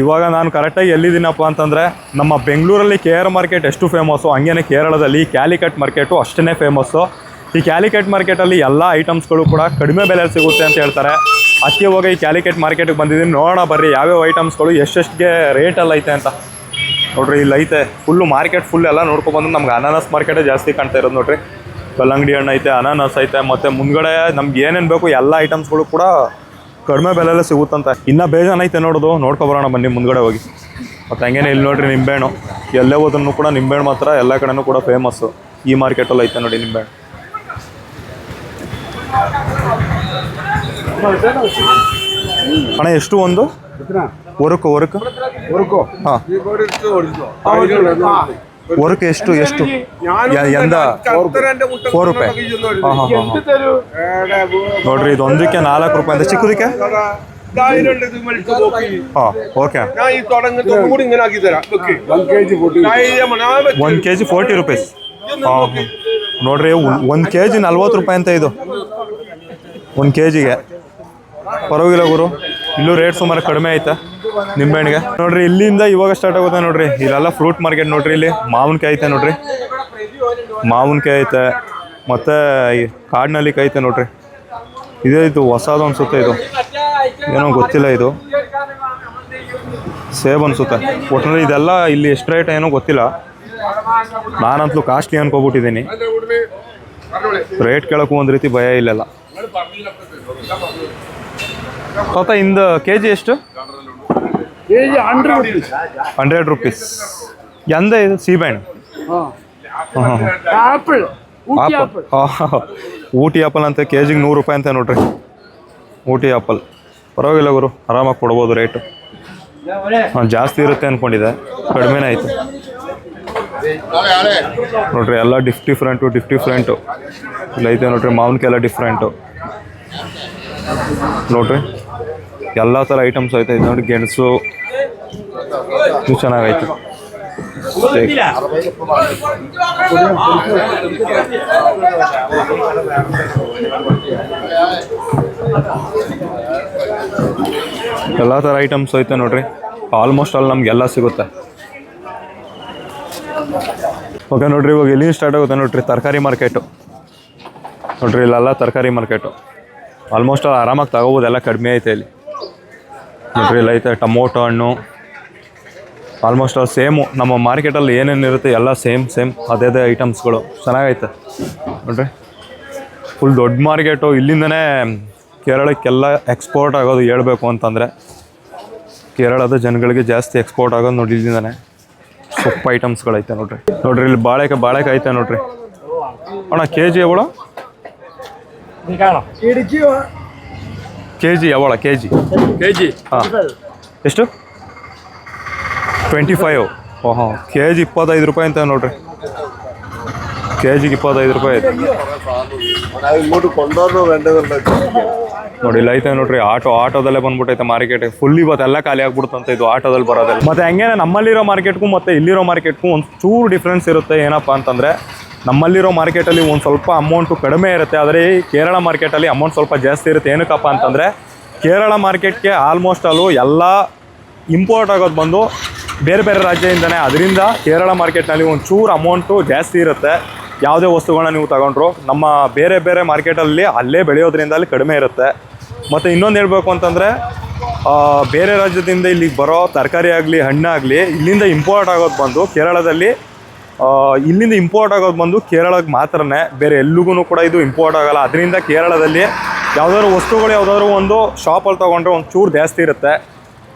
ಇವಾಗ ನಾನು ಕರೆಕ್ಟಾಗಿ ಎಲ್ಲಿದ್ದೀನಪ್ಪ ಅಂತಂದರೆ ನಮ್ಮ ಬೆಂಗಳೂರಲ್ಲಿ ಕೆ ಆರ್ ಮಾರ್ಕೆಟ್ ಎಷ್ಟು ಫೇಮಸ್ಸು ಹಂಗೇ ಕೇರಳದಲ್ಲಿ ಕ್ಯಾಲಿಕಟ್ ಮಾರ್ಕೆಟು ಅಷ್ಟೇ ಫೇಮಸ್ಸು. ಈ ಕ್ಯಾಲಿಕಟ್ ಮಾರ್ಕೆಟಲ್ಲಿ ಎಲ್ಲ ಐಟಮ್ಸ್ಗಳು ಕೂಡ ಕಡಿಮೆ ಬೆಲೆಯಲ್ಲಿ ಸಿಗುತ್ತೆ ಅಂತ ಹೇಳ್ತಾರೆ. ಅದಕ್ಕೆ ಇವಾಗ ಈ ಕ್ಯಾಲಿಕಟ್ ಮಾರ್ಕೆಟಿಗೆ ಬಂದಿದ್ದೀನಿ. ನೋಡೋಣ ಬರ್ರಿ ಯಾವ್ಯಾವ ಐಟಮ್ಸ್ಗಳು ಎಷ್ಟೆಷ್ಟಿಗೆ ರೇಟಲ್ಲಿ ಐತೆ ಅಂತ. ನೋಡಿರಿ ಇಲ್ಲಿ ಐತೆ ಫುಲ್ಲು ಮಾರ್ಕೆಟ್ ಫುಲ್ ಎಲ್ಲ ನೋಡ್ಕೊಬಂದು ನಮ್ಗೆ ಅನಾನಸ್ ಮಾರ್ಕೆಟೇ ಜಾಸ್ತಿ ಕಾಣ್ತಾ ಇರೋದು. ನೋಡಿರಿ ಕಲ್ಲಂಗಡಿ ಹಣ್ಣು ಐತೆ, ಅನಾನಸ್ ಐತೆ, ಮತ್ತು ಮುಂದ್ಗಡೆ ನಮ್ಗೆ ಏನೇನು ಬೇಕು ಎಲ್ಲ ಐಟಮ್ಸ್ಗಳು ಕೂಡ ಕಡಿಮೆ ಬೆಲೆಯಲ್ಲೇ ಸಿಗುತ್ತಂತೆ. ಇನ್ನೂ ಬೇಜಾನ್ ಐತೆ ನೋಡೋದು, ನೋಡ್ಕೊಬರೋಣ ಬನ್ನಿ ಮುಂದ್ಗಡೆ ಹೋಗಿ. ಮತ್ತು ಹಂಗೇನೆ ಇಲ್ಲಿ ನೋಡಿರಿ ನಿಂಬೆಹಣ್ಣು, ಎಲ್ಲೇ ಹೋದ್ರೂ ಕೂಡ ನಿಂಬೆಹಣ್ಣು ಮಾತ್ರ ಎಲ್ಲ ಕಡೆನೂ ಕೂಡ ಫೇಮಸ್ಸು. ಈ ಮಾರ್ಕೆಟಲ್ಲಿ ಐತೆ ನೋಡಿ ನಿಂಬೆಹಣ್ಣು. ಅಣ್ಣ ಎಷ್ಟು ಒಂದು ವರ್ಕು ಹಾಂ ವರ್ಕ್ ಎಷ್ಟು ಎಂದ 4 ರೂಪಾಯಿ? ಹಾಂ ಹಾಂ ಹಾಂ ನೋಡ್ರಿ ಇದು ಒಂದಕ್ಕೆ 4 ರೂಪಾಯಿ ಅಂತ. ಚಿಕ್ಕದಕ್ಕೆ ಹಾಂ ಓಕೆ 1 kg 40 ರೂಪೀಸ್. ಹಾಂ ನೋಡ್ರಿ 1 kg 40 ರೂಪಾಯಿ ಅಂತ. ಇದು 1 kgಗೆ ಪರವಾಗಿಲ್ಲ ಗುರು. ಇಲ್ಲೂ ರೇಟ್ ಸುಮಾರು ಕಡಿಮೆ ಐತೆ ನಿಂಬೆಹಣ್ಣಿಗೆ. ನೋಡ್ರಿ ಇಲ್ಲಿಂದ ಇವಾಗ ಸ್ಟಾರ್ಟ್ ಆಗುತ್ತೆ ನೋಡ್ರಿ. ಇಲ್ಲೆಲ್ಲ ಫ್ರೂಟ್ ಮಾರ್ಕೆಟ್ ನೋಡ್ರಿ. ಇಲ್ಲಿ ಮಾವಿನಕಾಯಿ ಐತೆ ನೋಡ್ರಿ, ಮಾವಿನಕಾಯಿ ಐತೆ, ಮತ್ತು ಕಾಡಿನಲ್ಲಿಕಾಯಿ ಐತೆ ನೋಡ್ರಿ. ಇದೇ ಇದು ಹೊಸದು ಅನ್ಸುತ್ತೆ, ಇದು ಏನೋ ಗೊತ್ತಿಲ್ಲ. ಇದು ಸೇಬ್ ಅನ್ಸುತ್ತೆ. ಒಟ್ಟಿನಲ್ಲಿ ಇದೆಲ್ಲ ಇಲ್ಲಿ ಎಷ್ಟು ರೇಟ್ ಏನೋ ಗೊತ್ತಿಲ್ಲ. ನಾನಂತಲೂ ಕಾಸ್ಟ್ಲಿ ಅನ್ಕೋಬಿಟ್ಟಿದ್ದೀನಿ. ರೇಟ್ ಕೇಳೋಕ್ಕೂ ಒಂದು ರೀತಿ ಭಯ ಇಲ್ಲೆಲ್ಲ. ತಾತ ಇಂದು KG ಎಷ್ಟು? 100 ರೂಪೀಸ್. ಎಂದೇ ಇದು ಸೀಬೆಹಣ್ಣು? ಊಟಿ ಆಪಲ್ ಅಂತ KGಗೆ 100 ರೂಪಾಯಿ ಅಂತ ನೋಡ್ರಿ. ಊಟಿ ಆಪಲ್ ಪರವಾಗಿಲ್ಲ ಗುರು, ಆರಾಮಾಗಿ ಕೊಡ್ಬೋದು ರೇಟು. ಜಾಸ್ತಿ ಇರುತ್ತೆ ಅಂದ್ಕೊಂಡಿದ್ದೆ, ಕಡಿಮೆನೇ ಆಯಿತು ನೋಡ್ರಿ. ಎಲ್ಲ ಡಿಫ್ರೆಂಟು ಇಲ್ಲ ಐತೆ ನೋಡ್ರಿ. ಮಾವಿನಕಾಯಿ ಎಲ್ಲ ಡಿಫ್ರೆಂಟು ನೋಡ್ರಿ. ಎಲ್ಲ ಥರ ಐಟಮ್ಸ್ ಐತೆ ನೋಡಿ. ಗೆಣಸು ಇದು ಚೆನ್ನಾಗೈತೆ. ಎಲ್ಲ ಥರ ಐಟಮ್ಸ್ ಐತೆ ನೋಡ್ರಿ. ಆಲ್ಮೋಸ್ಟ್ ಅಲ್ಲಿ ನಮಗೆಲ್ಲ ಸಿಗುತ್ತೆ. ಓಕೆ ನೋಡ್ರಿ, ಇವಾಗ ಎಲ್ಲಿ ಸ್ಟಾರ್ಟ್ ಆಗುತ್ತೆ ನೋಡ್ರಿ. ತರಕಾರಿ ಮಾರ್ಕೆಟು ನೋಡ್ರಿ. ಇಲ್ಲೆಲ್ಲ ತರಕಾರಿ ಮಾರ್ಕೆಟು ಆಲ್ಮೋಸ್ಟ್ ಅಲ್ಲಿ ಆರಾಮಾಗಿ ತಗೋಬೋದು, ಎಲ್ಲ ಕಡಿಮೆ ಐತೆ ಇಲ್ಲಿ ನೋಡ್ರಿ. ಇಲ್ಲ ಐತೆ ಟೊಮೊಟೊ ಹಣ್ಣು. ಆಲ್ಮೋಸ್ಟ್ ಅಲ್ಲಿ ಸೇಮು ನಮ್ಮ ಮಾರ್ಕೆಟಲ್ಲಿ ಏನೇನಿರುತ್ತೆ ಎಲ್ಲ ಸೇಮ್ ಅದೇ ಐಟಮ್ಸ್ಗಳು. ಚೆನ್ನಾಗೈತೆ ನೋಡ್ರಿ. ಫುಲ್ ದೊಡ್ಡ ಮಾರ್ಕೆಟು. ಇಲ್ಲಿಂದನೇ ಕೇರಳಕ್ಕೆಲ್ಲ ಎಕ್ಸ್ಪೋರ್ಟ್ ಆಗೋದು ಹೇಳ್ಬೇಕು ಅಂತಂದರೆ. ಕೇರಳದ ಜನಗಳಿಗೆ ಜಾಸ್ತಿ ಎಕ್ಸ್ಪೋರ್ಟ್ ಆಗೋದು ನೋಡಿ ಇಲ್ಲಿಂದನೇ. ಸೊಪ್ಪು ಐಟಮ್ಸ್ಗಳೈತೆ ನೋಡ್ರಿ. ಇಲ್ಲಿ ಬಾಳೆಕಾಯಿ ಐತೆ ನೋಡ್ರಿ. ಅಣ್ಣ KG ಎವಳ? KG ಎವಳ? KG ಹಾಂ ಎಷ್ಟು? 25. ಓಹೋ KG 25 ರೂಪಾಯಿ ಅಂತ ನೋಡ್ರಿ. KGಗೆ 25 ರೂಪಾಯಿ ಐತೆ ನೋಡಿ. ಇಲ್ಲ ಐತೆ ನೋಡ್ರಿ. ಆಟೋದಲ್ಲೇ ಬಂದ್ಬಿಟ್ಟೈತೆ ಮಾರ್ಕೆಟಿಗೆ ಫುಲ್. ಇವತ್ತೆಲ್ಲ ಖಾಲಿ ಆಗ್ಬಿಡುತ್ತಂತ ಇದು ಆಟೋದಲ್ಲಿ ಬರೋದಲ್ಲ. ಮತ್ತು ಹಂಗೇನೆ ನಮ್ಮಲ್ಲಿರೋ ಮಾರ್ಕೆಟ್ಗೂ ಮತ್ತು ಇಲ್ಲಿರೋ ಮಾರ್ಕೆಟ್ಗೂ ಒಂದು ಚೂರು ಡಿಫ್ರೆನ್ಸ್ ಇರುತ್ತೆ. ಏನಪ್ಪ ಅಂತಂದರೆ ನಮ್ಮಲ್ಲಿರೋ ಮಾರ್ಕೆಟಲ್ಲಿ ಒಂದು ಸ್ವಲ್ಪ ಅಮೌಂಟು ಕಡಿಮೆ ಇರುತ್ತೆ, ಆದರೆ ಈ ಕೇರಳ ಮಾರ್ಕೆಟಲ್ಲಿ ಅಮೌಂಟ್ ಸ್ವಲ್ಪ ಜಾಸ್ತಿ ಇರುತ್ತೆ. ಏನಕ್ಕಪ್ಪ ಅಂತಂದರೆ ಕೇರಳ ಮಾರ್ಕೆಟ್ಗೆ ಆಲ್ಮೋಸ್ಟ್ ಅಲ್ಲೂ ಎಲ್ಲ ಇಂಪೋರ್ಟ್ ಆಗೋದು ಬಂದು ಬೇರೆ ರಾಜ್ಯದಿಂದನೇ. ಅದರಿಂದ ಕೇರಳ ಮಾರ್ಕೆಟ್ನಲ್ಲಿ ಒಂದು ಚೂರು ಅಮೌಂಟು ಜಾಸ್ತಿ ಇರುತ್ತೆ. ಯಾವುದೇ ವಸ್ತುಗಳನ್ನ ನೀವು ತಗೊಂಡ್ರು ನಮ್ಮ ಬೇರೆ ಮಾರ್ಕೆಟಲ್ಲಿ ಅಲ್ಲೇ ಬೆಳೆಯೋದ್ರಿಂದ ಅಲ್ಲಿ ಕಡಿಮೆ ಇರುತ್ತೆ. ಮತ್ತು ಇನ್ನೊಂದು ಹೇಳಬೇಕು ಅಂತಂದರೆ ಬೇರೆ ರಾಜ್ಯದಿಂದ ಇಲ್ಲಿಗೆ ಬರೋ ತರಕಾರಿ ಆಗಲಿ ಹಣ್ಣಾಗಲಿ ಇಲ್ಲಿಂದ ಇಂಪೋರ್ಟ್ ಆಗೋದು ಬಂದು ಕೇರಳದಲ್ಲಿ ಇಲ್ಲಿಂದ ಇಂಪೋರ್ಟ್ ಆಗೋದು ಬಂದು ಕೇರಳಕ್ಕೆ ಮಾತ್ರನೇ, ಬೇರೆ ಎಲ್ಲಿಗೂ ಕೂಡ ಇದು ಇಂಪೋರ್ಟ್ ಆಗೋಲ್ಲ. ಅದರಿಂದ ಕೇರಳದಲ್ಲಿ ಯಾವುದಾದ್ರು ಒಂದು ಶಾಪಲ್ಲಿ ತೊಗೊಂಡ್ರೆ ಒಂದು ಚೂರು ಜಾಸ್ತಿ ಇರುತ್ತೆ.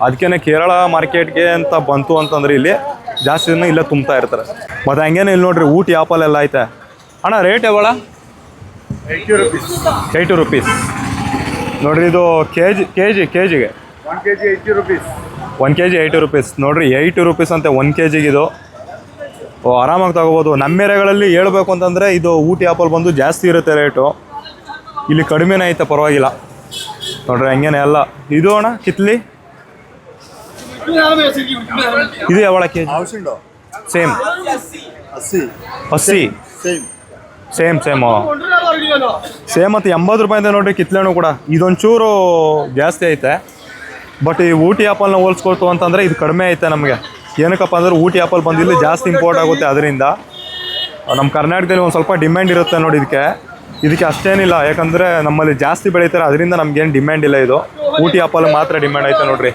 ಅದಕ್ಕೇ ಕೇರಳ ಮಾರ್ಕೆಟ್ಗೆ ಅಂತ ಬಂತು ಅಂತಂದರೆ ಇಲ್ಲಿ ಜಾಸ್ತಿ ದಿನ ಇಲ್ಲೇ ತುಂಬ್ತಾ ಇರ್ತಾರೆ. ಮತ್ತು ಹಂಗೇನೆ ಇಲ್ಲಿ ನೋಡ್ರಿ ಊಟಿ ಆಪಲ್ ಎಲ್ಲ ಐತೆ. ಅಣ್ಣ ರೇಟ್ ಯಾವಳ? 80 ರೂಪೀಸ್ ನೋಡ್ರಿ. ಇದು KGಗೆ 1 kg 80 ರೂಪೀಸ್ ನೋಡ್ರಿ. 80 ರೂಪೀಸ್ ಅಂತೆ 1 kgಗೆ. ಇದು ಆರಾಮಾಗಿ ತಗೋಬೋದು. ನಮ್ಮ ಏರಿಯಾಗಳಲ್ಲಿ ಹೇಳ್ಬೇಕು ಅಂತಂದರೆ ಇದು ಊಟಿ ಆಪಲ್ ಬಂದು ಜಾಸ್ತಿ ಇರುತ್ತೆ ರೇಟು. ಇಲ್ಲಿ ಕಡಿಮೆನೇ ಐತೆ, ಪರವಾಗಿಲ್ಲ ನೋಡ್ರಿ. ಹಂಗೇನೆ ಎಲ್ಲ ಇದು ಅಣ್ಣ ಕಿತ್ಲಿ ಇದು ಯಾವಳ KG? ಸೇಮ್ 80 ಸೇಮ್ ಮತ್ತು 80 ರೂಪಾಯಿ ಅಂತ ನೋಡ್ರಿ ಕಿತ್ಲೆನೂ ಕೂಡ. ಇದೊಂಚೂರು ಜಾಸ್ತಿ ಐತೆ. ಬಟ್ ಈ ಊಟಿ ಆ್ಯಪಲ್ನ ಹೋಲ್ಸ್ಕೊಳ್ತು ಅಂತಂದರೆ ಇದು ಕಡಿಮೆ ಐತೆ ನಮಗೆ. ಏನಕ್ಕಪ್ಪ ಅಂದರೆ ಊಟಿ ಆ್ಯಪಲ್ ಬಂದಿಲ್ಲಿ ಜಾಸ್ತಿ ಇಂಪೋರ್ಟ್ ಆಗುತ್ತೆ, ಅದರಿಂದ ನಮ್ಮ ಕರ್ನಾಟಕದಲ್ಲಿ ಒಂದು ಸ್ವಲ್ಪ ಡಿಮ್ಯಾಂಡ್ ಇರುತ್ತೆ ನೋಡಿ ಇದಕ್ಕೆ ಅಷ್ಟೇನಿಲ್ಲ, ಯಾಕಂದರೆ ನಮ್ಮಲ್ಲಿ ಜಾಸ್ತಿ ಬೆಳೀತಾರೆ, ಅದರಿಂದ ನಮ್ಗೇನು ಡಿಮ್ಯಾಂಡ್ ಇಲ್ಲ. ಇದು ಊಟಿ ಆ್ಯಪಲ್ ಮಾತ್ರ ಡಿಮ್ಯಾಂಡ್ ಐತೆ ನೋಡಿರಿ.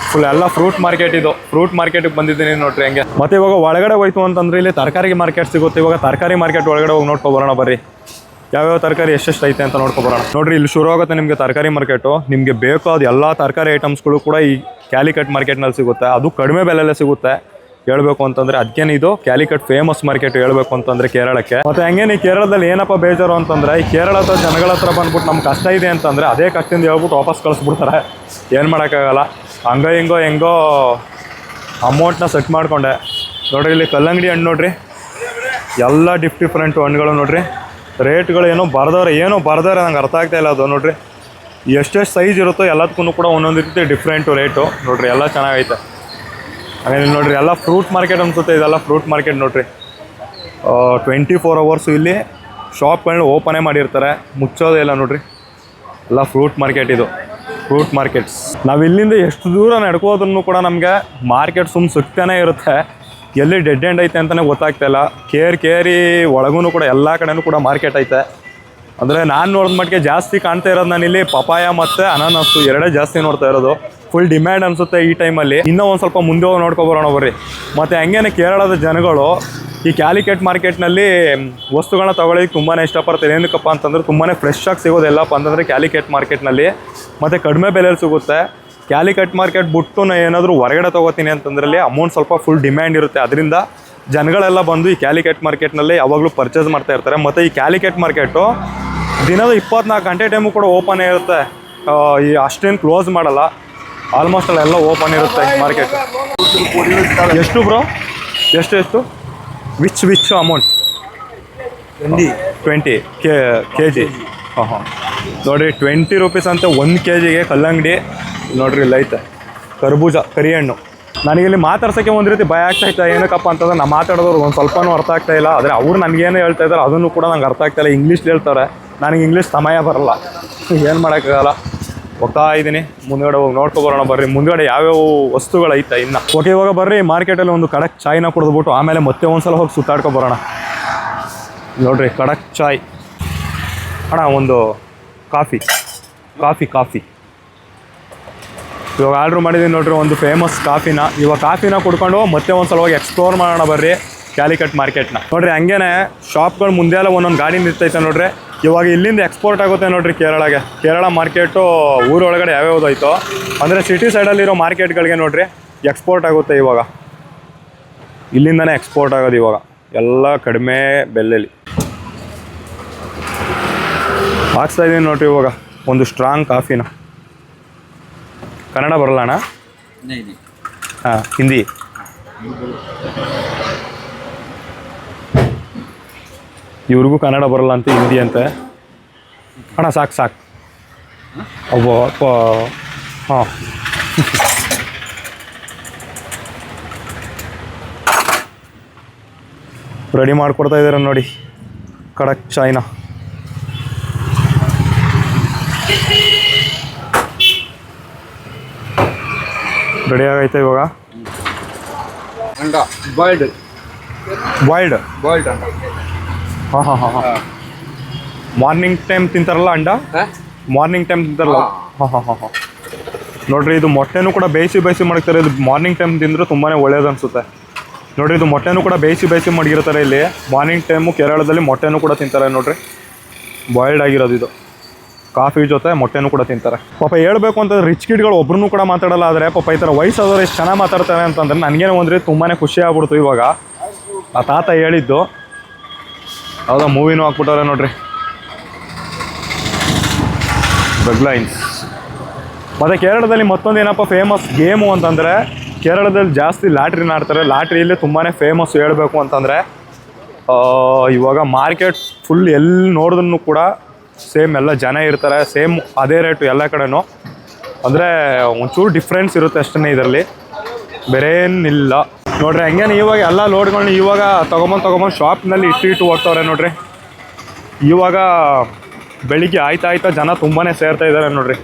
ಫುಲ್ ಎಲ್ಲ ಫ್ರೂಟ್ ಮಾರ್ಕೆಟ್, ಇದು ಫ್ರೂಟ್ ಮಾರ್ಕೆಟಿಗೆ ಬಂದಿದ್ದೀನಿ ನೋಡ್ರಿ ಹಂಗೆ. ಮತ್ತು ಇವಾಗ ಒಳಗಡೆ ಹೋಯ್ತು ಅಂತಂದ್ರೆ ಇಲ್ಲಿ ತರಕಾರಿ ಮಾರ್ಕೆಟ್ ಸಿಗುತ್ತೆ. ಇವಾಗ ತರಕಾರಿ ಮಾರ್ಕೆಟ್ ಒಳಗಡೆ ಹೋಗಿ ನೋಡ್ಕೊಬರೋಣ ಬರ್ರಿ, ಯಾವ್ಯಾವ ತರಕಾರಿ ಎಷ್ಟೆಷ್ಟು ಐತೆ ಅಂತ ನೋಡ್ಕೊಬರೋಣ. ನೋಡ್ರಿ ಇಲ್ಲಿ ಶುರು ಆಗುತ್ತೆ ನಿಮಗೆ ತರಕಾರಿ ಮಾರ್ಕೆಟು. ನಿಮಗೆ ಬೇಕಾದ ಎಲ್ಲ ತರಕಾರಿ ಐಟಮ್ಸ್ಗಳು ಕೂಡ ಈ ಕ್ಯಾಲಿಕಟ್ ಮಾರ್ಕೆಟ್ನಲ್ಲಿ ಸಿಗುತ್ತೆ. ಅದು ಕಡಿಮೆ ಬೆಲೆಯಲ್ಲೇ ಸಿಗುತ್ತೆ ಹೇಳ್ಬೇಕು ಅಂತಂದರೆ. ಅದಕ್ಕೇನೆ ಇದು ಕ್ಯಾಲಿಕಟ್ ಫೇಮಸ್ ಮಾರ್ಕೆಟ್ ಹೇಳ್ಬೇಕು ಅಂತಂದರೆ ಕೇರಳಕ್ಕೆ. ಮತ್ತು ಹಂಗೇನು ಈ ಕೇರಳದಲ್ಲಿ ಏನಪ್ಪ ಬೇಜಾರು ಅಂತಂದರೆ, ಈ ಕೇರಳದ ಜನಗಳ ಹತ್ರ ಬಂದ್ಬಿಟ್ಟು ನಮ್ಗೆ ಕಷ್ಟ ಇದೆ ಅಂತಂದರೆ ಅದೇ ಕಷ್ಟದಿಂದ ಹೇಳ್ಬಿಟ್ಟು ವಾಪಸ್ ಕಳಿಸ್ಬಿಡ್ತಾರೆ. ಏನು ಮಾಡೋಕ್ಕಾಗಲ್ಲ. ಹೆಂಗೋ ಅಮೌಂಟ್ನ ಸೆಟ್ ಮಾಡಿಕೊಂಡೆ. ನೋಡಿರಿ ಇಲ್ಲಿ ಕಲ್ಲಂಗಡಿ ಹಣ್ಣು ನೋಡಿರಿ, ಎಲ್ಲ ಡಿಫ್ರೆಂಟು ಹಣ್ಣುಗಳು ನೋಡಿರಿ. ರೇಟ್ಗಳು ಏನೋ ಬರ್ದವ್ರೆ ನಂಗೆ ಅರ್ಥ ಆಗ್ತಾ ಇಲ್ಲ ಅದು. ನೋಡಿರಿ ಎಷ್ಟೆಷ್ಟು ಸೈಜ್ ಇರುತ್ತೋ ಎಲ್ಲದಕ್ಕೂ ಕೂಡ ಒಂದೊಂದು ರೀತಿ ಡಿಫ್ರೆಂಟು ರೇಟು. ನೋಡಿರಿ ಎಲ್ಲ ಚೆನ್ನಾಗೈತೆ. ಹಾಗೆ ನೋಡಿರಿ ಎಲ್ಲ ಫ್ರೂಟ್ ಮಾರ್ಕೆಟ್ ಅನಿಸುತ್ತೆ, ಇದೆಲ್ಲ ಫ್ರೂಟ್ ಮಾರ್ಕೆಟ್ ನೋಡಿರಿ. 24 hours ಇಲ್ಲಿ ಶಾಪ್ಗಳನ್ನ ಓಪನೇ ಮಾಡಿರ್ತಾರೆ, ಮುಚ್ಚೋದೇ ಇಲ್ಲ ನೋಡಿರಿ. ಎಲ್ಲ ಫ್ರೂಟ್ ಮಾರ್ಕೆಟ್, ಇದು ಫ್ರೂಟ್ ಮಾರ್ಕೆಟ್ಸ್. ನಾವು ಇಲ್ಲಿಂದ ಎಷ್ಟು ದೂರ ನಡ್ಕೋದ್ರೂ ಕೂಡ ನಮಗೆ ಮಾರ್ಕೆಟ್ ಸಿಗ್ತಾನೆ ಇರುತ್ತೆ. ಎಲ್ಲಿ ಡೆಡ್ ಎಂಡ್ ಐತೆ ಅಂತಲೇ ಗೊತ್ತಾಗ್ತಾಯಿಲ್ಲ. ಕೇರಿ ಒಳಗೂ ಕೂಡ ಎಲ್ಲ ಕಡೆಯೂ ಕೂಡ ಮಾರ್ಕೆಟ್ ಐತೆ. ಅಂದರೆ ನಾನು ನೋಡಿದ ಮಟ್ಟಿಗೆ ಜಾಸ್ತಿ ಕಾಣ್ತಾ ಇರೋದು ನಾನಿಲ್ಲಿ ಪಪಾಯ ಮತ್ತು ಅನಾನಸ್ಸು ಎರಡೇ ಜಾಸ್ತಿ ನೋಡ್ತಾ ಇರೋದು. ಫುಲ್ ಡಿಮ್ಯಾಂಡ್ ಅನಿಸುತ್ತೆ ಈ ಟೈಮಲ್ಲಿ. ಇನ್ನೂ ಒಂದು ಸ್ವಲ್ಪ ಮುಂದೆ ಹೋಗಿ ನೋಡ್ಕೊಬರೋಣ ಬರ್ರಿ. ಮತ್ತು ಹಂಗೇನೆ ಕೇರಳದ ಜನಗಳು ಈ ಕ್ಯಾಲಿಕಟ್ ಮಾರ್ಕೆಟ್ನಲ್ಲಿ ವಸ್ತುಗಳನ್ನ ತೊಗೊಳ್ಳೋಕ್ಕೆ ತುಂಬಾ ಇಷ್ಟಪಡ್ತಾರೆ. ಏನಕ್ಕಪ್ಪ ಅಂತಂದರೆ ತುಂಬಾ ಫ್ರೆಶ್ ಆಗಿ ಸಿಗೋದೆಲ್ಲಪ್ಪ ಅಂತಂದರೆ ಕ್ಯಾಲಿಕಟ್ ಮಾರ್ಕೆಟ್ನಲ್ಲಿ, ಮತ್ತು ಕಡಿಮೆ ಬೆಲೆಯಲ್ಲಿ ಸಿಗುತ್ತೆ. ಕ್ಯಾಲಿಕಟ್ ಮಾರ್ಕೆಟ್ ಬಿಟ್ಟು ನಾನು ಏನಾದರೂ ಹೊರಗಡೆ ತೊಗೋತೀನಿ ಅಂತಂದ್ರಲ್ಲಿ ಅಮೌಂಟ್ ಸ್ವಲ್ಪ ಫುಲ್ ಡಿಮ್ಯಾಂಡ್ ಇರುತ್ತೆ. ಅದರಿಂದ ಜನಗಳೆಲ್ಲ ಬಂದು ಈ ಕ್ಯಾಲಿಕಟ್ ಮಾರ್ಕೆಟ್ನಲ್ಲಿ ಯಾವಾಗಲೂ ಪರ್ಚೇಸ್ ಮಾಡ್ತಾ ಇರ್ತಾರೆ. ಮತ್ತು ಈ ಕ್ಯಾಲಿಕಟ್ ಮಾರ್ಕೆಟು ದಿನದ 24 ಗಂಟೆ ಟೈಮು ಕೂಡ ಓಪನ್ ಇರುತ್ತೆ. ಈ ಅಷ್ಟೇನು ಕ್ಲೋಸ್ ಮಾಡಲ್ಲ, ಆಲ್ಮೋಸ್ಟ್ ಅಲ್ಲೆಲ್ಲ ಓಪನ್ ಇರುತ್ತೆ ಮಾರ್ಕೆಟ್. ಎಷ್ಟು ಬ್ರೋ? ಎಷ್ಟು ವಿಚ್ ಅಮೌಂಟ್? 20 kg. ಹಾಂ ನೋಡಿರಿ 20 ರೂಪೀಸ್ ಅಂತ 1 kgಗೆ ಕಲ್ಲಂಗಡಿ. ನೋಡಿರಿ ಇಲ್ಲಿ ಐತೆ ಕರ್ಬೂಜ, ಕರಿ ಹಣ್ಣು. ನನಗಿಲ್ಲಿ ಮಾತಾಡ್ಸೋಕ್ಕೆ ಒಂದು ರೀತಿ ಭಯ ಆಗ್ತಾಯಿತ್ತು. ಏನಕ್ಕಪ್ಪ ಅಂತಂದ್ರೆ ನಾನು ಮಾತಾಡೋದು ಒಂದು ಸ್ವಲ್ಪನೂ ಅರ್ಥ ಆಗ್ತಾಯಿಲ್ಲ. ಆದರೆ ಅವ್ರು ನನಗೇನು ಹೇಳ್ತಾ ಇದ್ದಾರೆ ಅದನ್ನು ಕೂಡ ನಂಗೆ ಅರ್ಥ ಆಗ್ತಾಯಿಲ್ಲ. ಇಂಗ್ಲೀಷ್ ಹೇಳ್ತಾರೆ, ನನಗೆ ಇಂಗ್ಲೀಷ್ ಸಮಯ ಬರಲ್ಲ, ಏನು ಮಾಡೋಕ್ಕಾಗಲ್ಲ. ಹೋಗ್ತಾ ಇದ್ದೀನಿ, ಮುಂದ್ಗಡೆ ಹೋಗಿ ನೋಡ್ಕೊಬರೋಣ ಬರ್ರಿ ಮುಂದ್ಗಡೆ ಯಾವ್ಯಾವ ವಸ್ತುಗಳೈತೆ ಇನ್ನು. ಓಕೆ, ಇವಾಗ ಬರ್ರಿ ಮಾರ್ಕೆಟಲ್ಲಿ ಒಂದು ಕಡಕ್ ಚಾಯ್ನ ಕುಡಿದ್ಬಿಟ್ಟು ಆಮೇಲೆ ಮತ್ತೆ ಒಂದು ಸಲ ಹೋಗಿ ಸುತ್ತಾಡ್ಕೊಬರೋಣ. ನೋಡಿರಿ ಕಡಕ್ ಚಾಯ್ ಅಣ್ಣ, ಒಂದು ಕಾಫಿ. ಇವಾಗ ಆರ್ಡ್ರ್ ಮಾಡಿದ್ದೀನಿ ನೋಡ್ರಿ ಒಂದು ಫೇಮಸ್ ಕಾಫಿನ. ಇವಾಗ ಕಾಫಿನ ಕುಡ್ಕೊಂಡು ಮತ್ತೆ ಒಂದು ಸಲ ಹೋಗಿ ಎಕ್ಸ್ಪ್ಲೋರ್ ಮಾಡೋಣ ಬರ್ರಿ ಕ್ಯಾಲಿಕಟ್ ಮಾರ್ಕೆಟ್ನ. ನೋಡಿರಿ ಹಂಗೇನೆ ಶಾಪ್ಗಳು ಮುಂದೆ ಎಲ್ಲ ಒಂದೊಂದು ಗಾಡಿ ನಿರ್ತೈತೆ ನೋಡ್ರಿ. ಇವಾಗ ಇಲ್ಲಿಂದ ಎಕ್ಸ್ಪೋರ್ಟ್ ಆಗುತ್ತೆ ನೋಡಿರಿ ಕೇರಳಗೆ. ಕೇರಳ ಮಾರ್ಕೆಟು ಊರೊಳಗಡೆ ಯಾವ್ಯಾವುದಾಯ್ತೋ ಅಂದರೆ ಸಿಟಿ ಸೈಡಲ್ಲಿರೋ ಮಾರ್ಕೆಟ್ಗಳಿಗೆ ನೋಡಿರಿ ಎಕ್ಸ್ಪೋರ್ಟ್ ಆಗುತ್ತೆ. ಇವಾಗ ಇಲ್ಲಿಂದನೇ ಎಕ್ಸ್ಪೋರ್ಟ್ ಆಗೋದು ಇವಾಗ ಎಲ್ಲ ಕಡಿಮೆ ಬೆಲೆಯಲ್ಲಿ. ಹಾಕ್ಸ್ತಾ ಇದ್ದೀನಿ ನೋಡಿರಿ ಇವಾಗ ಒಂದು ಸ್ಟ್ರಾಂಗ್ ಕಾಫಿನ. ಕನ್ನಡ ಬರಲ್ಲ ಅಣ್ಣ? ಹಾಂ, ಹಿಂದಿ. ಇವ್ರಿಗೂ ಕನ್ನಡ ಬರಲ್ಲ ಅಂತ, ಹಿಂದಿ ಅಂತೆ. ಅಣ್ಣ ಸಾಕು ಅಬ್ಬೋ ಅಪ್ಪ. ಹಾಂ ರೆಡಿ ಮಾಡಿಕೊಡ್ತಾ ಇದ್ದಾರೆ ನೋಡಿ ಕಡಕ್ ಚಾಯ್ನ. ರೆಡಿ ಆಗೈತೆ ಇವಾಗ. ಬಾಯ್ಲ್ಡ್ ಹಾಂ. ಮಾರ್ನಿಂಗ್ ಟೈಮ್ ತಿಂತಾರಲ್ಲ ಅಂಡ, ಮಾರ್ನಿಂಗ್ ಟೈಮ್ ತಿಂತಾರಲ್ಲ. ಹಾಂ. ನೋಡಿರಿ ಇದು ಮೊಟ್ಟೆನೂ ಕೂಡ ಬೇಯಿಸಿ ಮಾಡ್ತಾರೆ. ಇದು ಮಾರ್ನಿಂಗ್ ಟೈಮ್ ತಿಂದರೆ ತುಂಬಾ ಒಳ್ಳೇದು ಅನಿಸುತ್ತೆ. ನೋಡಿರಿ ಇದು ಮೊಟ್ಟೆನೂ ಕೂಡ ಬೇಯಿಸಿ ಮಡಗಿರ್ತಾರೆ ಇಲ್ಲಿ. ಮಾರ್ನಿಂಗ್ ಟೈಮು ಕೇರಳದಲ್ಲಿ ಮೊಟ್ಟೆನೂ ಕೂಡ ತಿಂತಾರೆ ನೋಡಿರಿ. ಬಾಯ್ಲ್ಡ್ ಆಗಿರೋದು ಇದು. ಕಾಫಿ ಜೊತೆ ಮೊಟ್ಟೆನೂ ಕೂಡ ತಿಂತಾರೆ. ಪಾಪ ಹೇಳ್ಬೇಕು ಅಂತಂದ್ರೆ ರಿಚ್ ಕಿಡ್ಗಳು ಒಬ್ರು ಕೂಡ ಮಾತಾಡಲ್ಲ. ಆದರೆ ಪಾಪ ಈ ಥರ ವಯಸ್ಸಾದವ್ರು ಎಷ್ಟು ಚೆನ್ನಾಗಿ ಮಾತಾಡ್ತಾರೆ ಅಂತಂದ್ರೆ ನನಗೇನೋ ಒಂದು ರೀತಿ ತುಂಬಾ ಖುಷಿ ಆಗ್ಬಿಡ್ತು. ಇವಾಗ ಆ ತಾತ ಹೇಳಿದ್ದು ಯಾವುದೋ ಮೂವಿನೂ ಹಾಕ್ಬಿಟ್ಟವ್ರೆ ನೋಡ್ರಿ, ರೆಡ್ ಲೈನ್ಸ್. ಮತ್ತು ಕೇರಳದಲ್ಲಿ ಮತ್ತೊಂದು ಏನಪ್ಪ ಫೇಮಸ್ ಗೇಮು ಅಂತಂದರೆ, ಕೇರಳದಲ್ಲಿ ಜಾಸ್ತಿ ಲಾಟ್ರಿನ ಆಡ್ತಾರೆ. ಲಾಟ್ರಿಯಲ್ಲಿ ತುಂಬಾ ಫೇಮಸ್ ಹೇಳಬೇಕು ಅಂತಂದರೆ. ಇವಾಗ ಮಾರ್ಕೆಟ್ ಫುಲ್ ಎಲ್ಲಿ ನೋಡಿದ್ರೂ ಕೂಡ ಸೇಮ್ ಎಲ್ಲ ಜನ ಇರ್ತಾರೆ, ಸೇಮ್ ಅದೇ ರೇಟು ಎಲ್ಲ ಕಡೆನೂ. ಅಂದರೆ ಒಂಚೂರು ಡಿಫ್ರೆನ್ಸ್ ಇರುತ್ತೆ ಅಷ್ಟೇ ಇದರಲ್ಲಿ, ಬೇರೆ ಏನಿಲ್ಲ. ನೋಡ್ರಿ ಹಂಗೇನು ಇವಾಗ ಎಲ್ಲ ಲೋಡ್ಗಳನ್ನ ಇವಾಗ ತೊಗೊಂಬಂದು ಶಾಪ್ನಲ್ಲಿ ಇಟ್ಟು ಹೋಗ್ತವ್ರೆ ನೋಡ್ರಿ. ಇವಾಗ ಬೆಳಿಗ್ಗೆ ಆಯ್ತಾ ಜನ ತುಂಬಾ ಸೇರ್ತಾ ಇದ್ದಾರೆ ನೋಡ್ರಿ.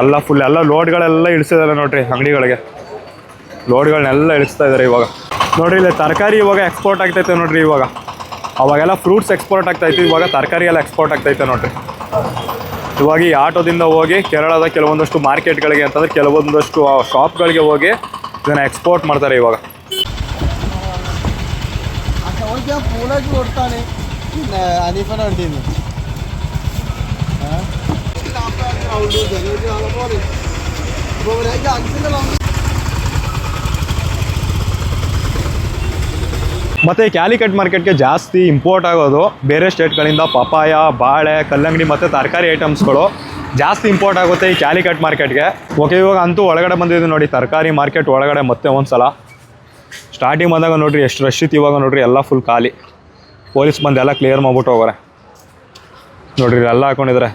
ಎಲ್ಲ ಫುಲ್ ಎಲ್ಲ ಲೋಡ್ಗಳೆಲ್ಲ ಇಳಿಸಿದ್ದಾರೆ ನೋಡ್ರಿ ಅಂಗಡಿಗಳಿಗೆ. ಲೋಡ್ಗಳನ್ನೆಲ್ಲ ಇಳಿಸ್ತಾ ಇದ್ದಾರೆ ಇವಾಗ. ನೋಡ್ರಿ ಇಲ್ಲಿ ತರಕಾರಿ ಇವಾಗ ಎಕ್ಸ್ಪೋರ್ಟ್ ಆಗ್ತೈತೆ ನೋಡ್ರಿ. ಇವಾಗ ಅವಾಗೆಲ್ಲ ಫ್ರೂಟ್ಸ್ ಎಕ್ಸ್ಪೋರ್ಟ್ ಆಗ್ತಾಯಿತ್ತು, ಇವಾಗ ತರಕಾರಿ ಎಲ್ಲ ಎಕ್ಸ್ಪೋರ್ಟ್ ಆಗ್ತೈತೆ ನೋಡ್ರಿ. ಇವಾಗ ಈ ಆಟೋದಿಂದ ಹೋಗಿ ಕೇರಳದ ಕೆಲವೊಂದಷ್ಟು ಮಾರ್ಕೆಟ್ಗಳಿಗೆ ಅಂತಂದರೆ ಕೆಲವೊಂದಷ್ಟು ಶಾಪ್ಗಳಿಗೆ ಹೋಗಿ ಇದನ್ನು ಎಕ್ಸ್ಪೋರ್ಟ್ ಮಾಡ್ತಾರೆ ಇವಾಗ. ಮತ್ತು ಕ್ಯಾಲಿಕಟ್ ಮಾರ್ಕೆಟ್ಗೆ ಜಾಸ್ತಿ ಇಂಪೋರ್ಟ್ ಆಗೋದು ಬೇರೆ ಸ್ಟೇಟ್ಗಳಿಂದ ಪಪಾಯ, ಬಾಳೆ, ಕಲ್ಲಂಗಡಿ ಮತ್ತು ತರಕಾರಿ ಐಟಮ್ಸ್ಗಳು ಜಾಸ್ತಿ ಇಂಪೋರ್ಟ್ ಆಗುತ್ತೆ ಈ ಕ್ಯಾಲಿಕಟ್ ಮಾರ್ಕೆಟ್ಗೆ. ಓಕೆ, ಇವಾಗ ಅಂತೂ ಒಳಗಡೆ ಬಂದಿದೆ ನೋಡಿ ತರಕಾರಿ ಮಾರ್ಕೆಟ್ ಒಳಗಡೆ. ಮತ್ತೆ ಒಂದು ಸಲ ಸ್ಟಾರ್ಟಿಂಗ್ ಬಂದಾಗ ನೋಡಿರಿ ಎಷ್ಟು ರಶ್ ಇತ್ತು. ಇವಾಗ ನೋಡಿರಿ ಎಲ್ಲ ಫುಲ್ ಖಾಲಿ. ಪೊಲೀಸ್ ಬಂದು ಎಲ್ಲ ಕ್ಲಿಯರ್ ಮಾಡ್ಬಿಟ್ಟು ಹೋಗೋರೆ ನೋಡ್ರಿ. ಎಲ್ಲ ಹಾಕೊಂಡಿದ್ದಾರೆ,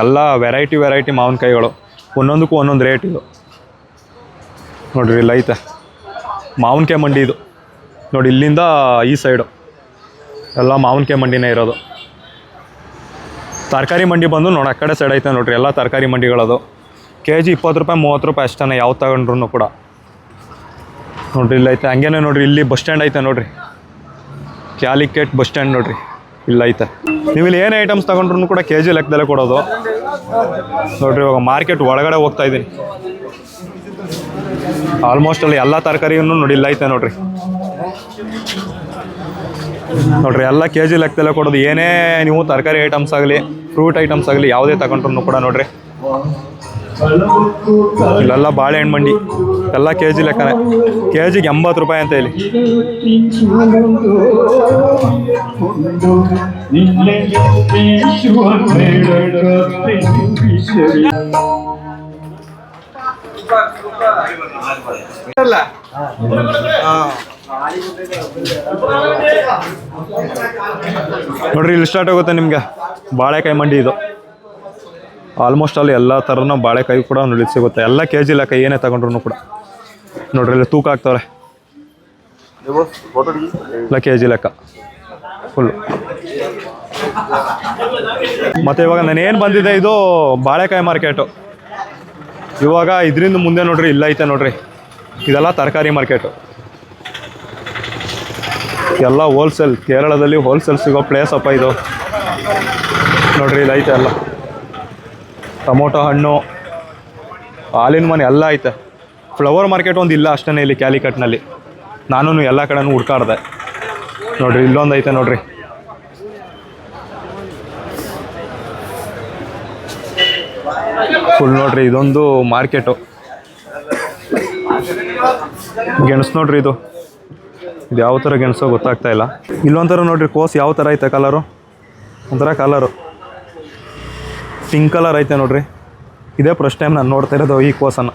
ಎಲ್ಲ ವೆರೈಟಿ ಮಾವಿನಕಾಯಿಗಳು, ಒಂದೊಂದಕ್ಕೂ ಒಂದೊಂದು ರೇಟ್. ಇದು ನೋಡಿರಿ ಇಲ್ಲ ಐತೆ ಮಾವಿನಕಾಯಿ ಮಂಡಿ ಇದು ನೋಡಿ. ಇಲ್ಲಿಂದ ಈ ಸೈಡು ಎಲ್ಲ ಮಾವಿನಕಾಯಿ ಮಂಡಿನೇ ಇರೋದು. ತರಕಾರಿ ಮಂಡಿ ಬಂದು ನೋಡಿ ಆ ಕಡೆ ಸೈಡ್ ಐತೆ ನೋಡ್ರಿ. ಎಲ್ಲ ತರಕಾರಿ ಮಂಡಿಗಳದು kg 20 ರೂಪಾಯಿ 30 ರೂಪಾಯಿ ಅಷ್ಟೇ ಯಾವ ತಗೊಂಡ್ರು ಕೂಡ ನೋಡ್ರಿ. ಇಲ್ಲ ಐತೆ ಹಂಗೇನೆ ನೋಡ್ರಿ. ಇಲ್ಲಿ ಬಸ್ ಸ್ಟ್ಯಾಂಡ್ ಐತೆ ನೋಡ್ರಿ, ಕ್ಯಾಲಿಕಟ್ ಬಸ್ ಸ್ಟ್ಯಾಂಡ್ ನೋಡ್ರಿ, ಇಲ್ಲ ಐತೆ. ನೀವು ಇಲ್ಲಿ ಏನೇ ಐಟಮ್ಸ್ ತಗೊಂಡ್ರು ಕೂಡ kg ಲೆಕ್ಕದಲ್ಲೇ ಕೊಡೋದು ನೋಡ್ರಿ. ಇವಾಗ ಮಾರ್ಕೆಟ್ ಒಳಗಡೆ ಹೋಗ್ತಾ ಇದ್ದೀನಿ. ಆಲ್ಮೋಸ್ಟ್ ಅಲ್ಲಿ ಎಲ್ಲ ತರಕಾರಿಯನ್ನು ನೋಡಿ ಇಲ್ಲ ಐತೆ ನೋಡ್ರಿ. ನೋಡ್ರಿ ಎಲ್ಲ kg ಲೆಕ್ಕದಲ್ಲೇ ಕೊಡೋದು. ಏನೇ ನೀವು ತರಕಾರಿ ಐಟಮ್ಸ್ ಆಗಲಿ ಫ್ರೂಟ್ ಐಟಮ್ಸ್ ಆಗಲಿ ಯಾವುದೇ ತಗೊಂಡ್ರು ಕೂಡ ನೋಡ್ರಿ. ಇಲ್ಲೆಲ್ಲ ಬಾಳೆಹಣ್ಣು ಮಂಡಿ ಎಲ್ಲ kg ಲೆಕ್ಕನೇ. kg 80 ರೂಪಾಯಿ ಅಂತ ಇಲ್ಲಿ. ನೋಡ್ರಿ ಇಲ್ಲಿ ಸ್ಟಾರ್ಟ್ ಆಗುತ್ತೆ ನಿಮ್ಗೆ ಬಾಳೆಕಾಯಿ ಮಂಡಿ. ಇದು ಆಲ್ಮೋಸ್ಟ್ ಅಲ್ಲಿ ಎಲ್ಲ ಥರನೂ ಬಾಳೆಕಾಯಿ ಕೂಡ ನೋಡಿ ಸಿಗುತ್ತೆ. ಎಲ್ಲ kg ಲೆಕ್ಕ ಏನೇ ತಗೊಂಡ್ರು ಕೂಡ ನೋಡ್ರಿ. ಇಲ್ಲಿ ತೂಕ ಆಗ್ತವ್ರೆ ಎಲ್ಲ kg ಲೆಕ್ಕ ಫುಲ್ಲು. ಮತ್ತು ಇವಾಗ ನಾನೇನು ಬಂದಿದ್ದೆ ಇದು ಬಾಳೆಕಾಯಿ ಮಾರ್ಕೆಟು. ಇವಾಗ ಇದರಿಂದ ಮುಂದೆ ನೋಡ್ರಿ ಇಲ್ಲ ಐತೆ ನೋಡ್ರಿ. ಇದೆಲ್ಲ ತರಕಾರಿ ಮಾರ್ಕೆಟು, ಎಲ್ಲ ಹೋಲ್ಸೇಲ್. ಕೇರಳದಲ್ಲಿ ಹೋಲ್ಸೇಲ್ ಸಿಗೋ ಪ್ಲೇಸ್ ಅಪ್ಪ ಇದು ನೋಡ್ರಿ. ಇಲ್ಲ ಐತೆ ಎಲ್ಲ ಟೊಮೊಟೊ ಹಣ್ಣು, ಹಾಲಿನ ಮನೆ ಎಲ್ಲ ಐತೆ. ಫ್ಲವರ್ ಮಾರ್ಕೆಟ್ ಒಂದು ಇಲ್ಲ ಅಷ್ಟೇ ಇಲ್ಲಿ ಕ್ಯಾಲಿಕಟ್ನಲ್ಲಿ. ನಾನು ಎಲ್ಲ ಕಡೆನೂ ಹುಡ್ಕಾಡ್ದೆ ನೋಡ್ರಿ. ಇಲ್ಲೊಂದು ಐತೆ ನೋಡ್ರಿ. ಫುಲ್ ನೋಡ್ರಿ ಇದೊಂದು ಮಾರ್ಕೆಟು. ಗೆಣಸು ನೋಡ್ರಿ. ಇದು ಯಾವ ಥರ ಗೆಣಸೋ ಗೊತ್ತಾಗ್ತಾ ಇಲ್ಲ. ಇಲ್ಲೊಂಥರ ನೋಡ್ರಿ ಕೋಸ್ ಯಾವ ಥರ ಐತೆ ಕಲರು, ಒಂಥರ ಕಲರು ಪಿಂಕ್ ಕಲರ್ ಐತೆ ನೋಡ್ರಿ. ಇದೇ ಫಸ್ಟ್ ಟೈಮ್ ನಾನು ನೋಡ್ತಾ ಇರೋದು ಈ ಕೋಸನ್ನು.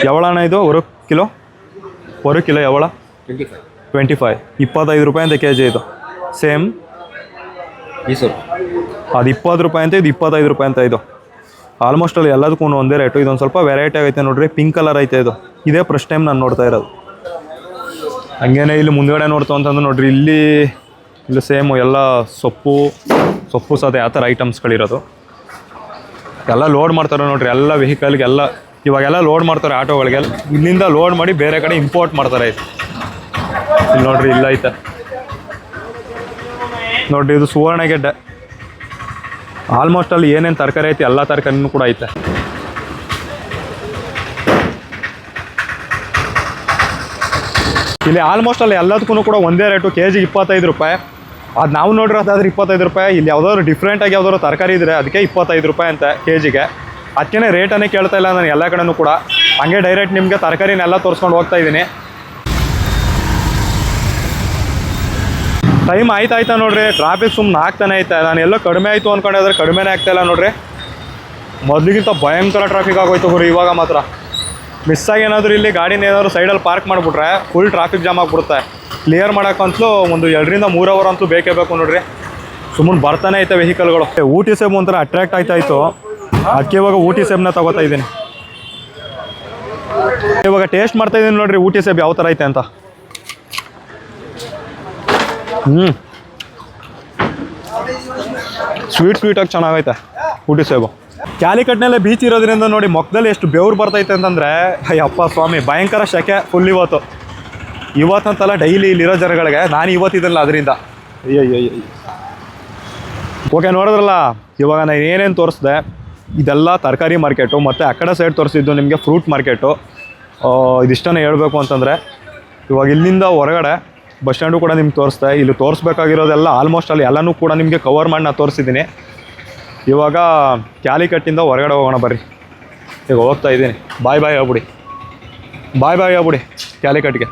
ಯಾವಳಣ್ಣ ಇದು? 1 ಕಿಲೋ ಯಾವಳ 25 25 ರೂಪಾಯಿ ಅಂತ kg. ಇದು ಸೇಮ್ ಅದು 20 ರೂಪಾಯಿ ಅಂತ, ಇದು 25 ರೂಪಾಯಿ ಅಂತ. ಇದು ಆಲ್ಮೋಸ್ಟ್ ಅಲ್ಲಿ ಎಲ್ಲದಕ್ಕೂ ಒಂದೇ ರೇಟು. ಇದೊಂದು ಸ್ವಲ್ಪ ವೆರೈಟಿ ಆಗೈತೆ ನೋಡ್ರಿ. ಪಿಂಕ್ ಕಲರ್ ಐತೆ ಇದು. ಇದೇ ಫಸ್ಟ್ ಟೈಮ್ ನಾನು ನೋಡ್ತಾ ಇರೋದು. ಹಂಗೇನೆ ಇಲ್ಲಿ ಮುಂದ್ಗಡೆ ನೋಡ್ತಾ ಅಂತಂದ್ರೆ ನೋಡ್ರಿ ಇಲ್ಲಿ ಸೇಮು ಎಲ್ಲ ಸೊಪ್ಪು ಸದ ಯಾವ ಥರ ಐಟಮ್ಸ್ಗಳಿರೋದು. ಎಲ್ಲ ಲೋಡ್ ಮಾಡ್ತಾರೆ ನೋಡ್ರಿ. ಎಲ್ಲ ವೆಹಿಕಲ್ಗೆಲ್ಲ ಇವಾಗೆಲ್ಲ ಲೋಡ್ ಮಾಡ್ತಾರೆ ಆಟೋಗಳಿಗೆಲ್ಲ. ಇಲ್ಲಿಂದ ಲೋಡ್ ಮಾಡಿ ಬೇರೆ ಕಡೆ ಇಂಪೋರ್ಟ್ ಮಾಡ್ತಾರೆ. ಇಲ್ಲಿ ನೋಡ್ರಿ ಇಲ್ಲ ಐತೆ ನೋಡ್ರಿ. ಇದು ಸುವರ್ಣಗೆಡ್ಡೆ. ಆಲ್ಮೋಸ್ಟ್ ಅಲ್ಲಿ ಏನೇನು ತರಕಾರಿ ಐತೆ ಎಲ್ಲ ತರಕಾರಿನೂ ಕೂಡ ಐತೆ. ಇಲ್ಲಿ ಆಲ್ಮೋಸ್ಟ್ ಅಲ್ಲಿ ಎಲ್ಲದಕ್ಕೂ ಕೂಡ ಒಂದೇ ರೇಟು, kg 25 ರೂಪಾಯಿ. ಅದು ನಾವು ನೋಡಿರೋದಾದ್ರೆ 25 ರೂಪಾಯಿ. ಇಲ್ಲಿ ಯಾವುದಾದ್ರು ಡಿಫ್ರೆಂಟಾಗಿ ಯಾವುದಾದ್ರು ತರಕಾರಿ ಇದ್ದರೆ ಅದಕ್ಕೆ 25 ರೂಪಾಯಿ ಅಂತ kgಗೆ. ಅದಕ್ಕೆ ರೇಟನ್ನೇ ಕೇಳ್ತಾ ಇಲ್ಲ ನಾನು ಎಲ್ಲ ಕಡೆನೂ ಕೂಡ. ಹಂಗೆ ಡೈರೆಕ್ಟ್ ನಿಮಗೆ ತರಕಾರಿನೆಲ್ಲ ತೋರಿಸ್ಕೊಂಡು ಹೋಗ್ತಾ ಇದ್ದೀನಿ. ಟೈಮ್ ಆಯ್ತಾ ನೋಡ್ರಿ. ಟ್ರಾಫಿಕ್ ಸುಮ್ಮನೆ ಆಗ್ತಾನೆ ಐತೆ. ನಾನು ಎಲ್ಲೋ ಕಡಿಮೆ ಆಯಿತು ಅಂದ್ಕೊಂಡ್ರೆ ಕಡಿಮೆನೇ ಆಗ್ತಾಯಿಲ್ಲ ನೋಡ್ರಿ. ಮೊದಲಿಗಿಂತ ಭಯಂಕರ ಟ್ರಾಫಿಕ್ ಆಗೋಯ್ತು ಗುರು. ಇವಾಗ ಮಾತ್ರ ಮಿಸ್ಸಾಗಿ ಏನಾದರೂ ಇಲ್ಲಿ ಗಾಡಿನ ಏನಾದರೂ ಸೈಡಲ್ಲಿ ಪಾರ್ಕ್ ಮಾಡಿಬಿಟ್ರೆ ಫುಲ್ ಟ್ರಾಫಿಕ್ ಜಾಮ್ ಆಗಿಬಿಡುತ್ತೆ. ಕ್ಲಿಯರ್ ಮಾಡೋಕ್ಕಂತಲೂ ಒಂದು 2 ರಿಂದ 3 ಅವರ್ ಅಂತೂ ಬೇಕೇ ಬೇಕು ನೋಡ್ರಿ. ಸುಮ್ಮನೆ ಬರ್ತಾನೆ ಐತೆ ವೆಹಿಕಲ್ಗಳು. ಊಟಿ ಸೇಬು ಒಂಥರ ಅಟ್ರಾಕ್ಟ್ ಆಯ್ತಾಯಿತ್ತು. ಅದಕ್ಕೆ ಇವಾಗ ಊಟಿ ಸೇಬನ್ನ ತಗೋತಾ ಇದ್ದೀನಿ. ಇವಾಗ ಟೇಸ್ಟ್ ಮಾಡ್ತಾ ಇದ್ದೀನಿ ನೋಡ್ರಿ ಊಟಿ ಸೇಬು ಯಾವ ಥರ ಐತೆ ಅಂತ. ಸ್ವೀಟಾಗಿ ಚೆನ್ನಾಗೈತೆ ಊಟಿ ಸೇಬು. ಕ್ಯಾಲಿಕಟ್ನಲ್ಲೇ ಬೀಚ್ ಇರೋದ್ರಿಂದ ನೋಡಿ ಮೊಕ್ಕದಲ್ಲಿ ಎಷ್ಟು ಬೆವ್ರು ಬರ್ತೈತೆ ಅಂತಂದರೆ ಅಯ್ಯಪ್ಪ ಸ್ವಾಮಿ ಭಯಂಕರ ಶೆಕೆ ಫುಲ್ ಇವತ್ತಂತಲ್ಲ ಡೈಲಿ ಇಲ್ಲಿರೋ ಜನಗಳಿಗೆ ನಾನು ಇವತ್ತಿದ್ದಲ್ಲ ಅದರಿಂದ ಅಯ್ಯಯ್ಯಯ್ಯ. ಓಕೆ ನೋಡಿದ್ರಲ್ಲ, ಇವಾಗ ನಾನು ಏನೇನು ತೋರಿಸ್ದೆ ಇದೆಲ್ಲ ತರಕಾರಿ ಮಾರ್ಕೆಟು, ಮತ್ತು ಆ ಕಡೆ ಸೈಡ್ ತೋರಿಸಿದ್ದು ನಿಮಗೆ ಫ್ರೂಟ್ ಮಾರ್ಕೆಟು. ಇದಿಷ್ಟನೇ ಹೇಳಬೇಕು ಅಂತಂದರೆ ಇವಾಗ ಇಲ್ಲಿಂದ ಹೊರಗಡೆ ಬಸ್ ಸ್ಟ್ಯಾಂಡು ಕೂಡ ನಿಮ್ಗೆ ತೋರಿಸ್ದೆ. ಇಲ್ಲಿ ತೋರಿಸ್ಬೇಕಾಗಿರೋದೆಲ್ಲ ಆಲ್ಮೋಸ್ಟ್ ಅಲ್ಲಿ ಎಲ್ಲನೂ ಕೂಡ ನಿಮಗೆ ಕವರ್ ಮಾಡಿ ನಾನು ತೋರಿಸಿದ್ದೀನಿ. ಇವಾಗ ಕ್ಯಾಲಿಕಟ್ಟಿಂದ ಹೊರಗಡೆ ಹೋಗೋಣ ಬರ್ರಿ. ಈಗ ಹೋಗ್ತಾ ಇದ್ದೀನಿ. ಬಾಯ್ ಬಾಯ್ ಹೇಳ್ಬಿಡಿ ಕ್ಯಾಲಿಕಟ್ಗೆ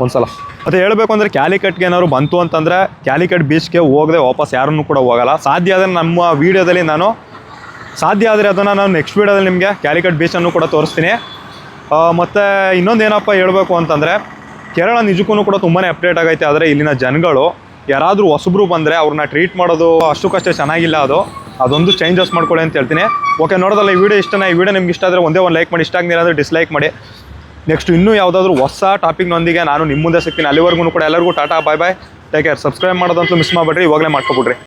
ಒಂದ್ಸಲ. ಮತ್ತು ಹೇಳಬೇಕು ಅಂದರೆ ಕ್ಯಾಲಿಕಟ್ಗೆ ಏನಾದ್ರು ಬಂತು ಅಂತಂದರೆ ಕ್ಯಾಲಿಕಟ್ ಬೀಚ್ಗೆ ಹೋಗದೆ ವಾಪಸ್ ಯಾರನ್ನೂ ಕೂಡ ಹೋಗಲ್ಲ. ಸಾಧ್ಯ ಆದರೆ ನಮ್ಮ ವೀಡಿಯೋದಲ್ಲಿ ಅದನ್ನು ನಾನು ನೆಕ್ಸ್ಟ್ ವೀಡಿಯೋದಲ್ಲಿ ನಿಮಗೆ ಕ್ಯಾಲಿಕಟ್ ಬೀಚನ್ನು ಕೂಡ ತೋರಿಸ್ತೀನಿ. ಮತ್ತು ಇನ್ನೊಂದು ಏನಪ್ಪ ಹೇಳಬೇಕು ಅಂತಂದರೆ ಕೇರಳ ನಿಜಕ್ಕೂ ಕೂಡ ತುಂಬಾ ಅಪ್ಡೇಟ್ ಆಗೈತೆ. ಆದರೆ ಇಲ್ಲಿನ ಜನಗಳು ಯಾರಾದರೂ ಹೊಸಬ್ರು ಬಂದರೆ ಅವ್ರನ್ನ ಟ್ರೀಟ್ ಮಾಡೋದು ಅಷ್ಟಕ್ಕಷ್ಟೇ ಚೆನ್ನಾಗಿಲ್ಲ. ಅದೊಂದು ಚೇಂಜಸ್ ಮಾಡ್ಕೊಳ್ಳಿ ಅಂತ ಹೇಳ್ತೀನಿ. ಓಕೆ ನೋಡೋದಲ್ಲ, ಈ ವಿಡಿಯೋ ಇಷ್ಟನೇ. ಈ ವಿಡಿಯೋ ನಿಮ್ಗೆ ಇಷ್ಟ ಆದರೆ ಒಂದೇ ಒಂದು ಲೈಕ್ ಮಾಡಿ, ಇಷ್ಟ ಆಗಿಲ್ಲ ಅಂದರೆ ಡಿಸ್ಲೈಕ್ ಮಾಡಿ. ನೆಕ್ಸ್ಟ್ ಇನ್ನೂ ಯಾವುದಾದ್ರೂ ಹೊಸ ಟಾಪಿಕ್ನೊಂದಿಗೆ ನಾನು ನಿಮ್ಮ ಮುಂದೆ ಸಿಗ್ತೀನಿ. ಅಲ್ಲಿವರೆಗೂ ಕೂಡ ಎಲ್ಲರಿಗೂ ಟಾಟಾ ಬಾಯ್ ಬಾಯ್, ಟೇಕ್ ಕೇರ್. ಸಬ್ಸ್ಕ್ರೈಬ್ ಮಾಡೋದಂತೂ ಮಿಸ್ ಮಾಡಬೇಡ್ರಿ, ಇವಾಗಲೇ ಮಾಡ್ಕೊಬಿಡ್ರಿ.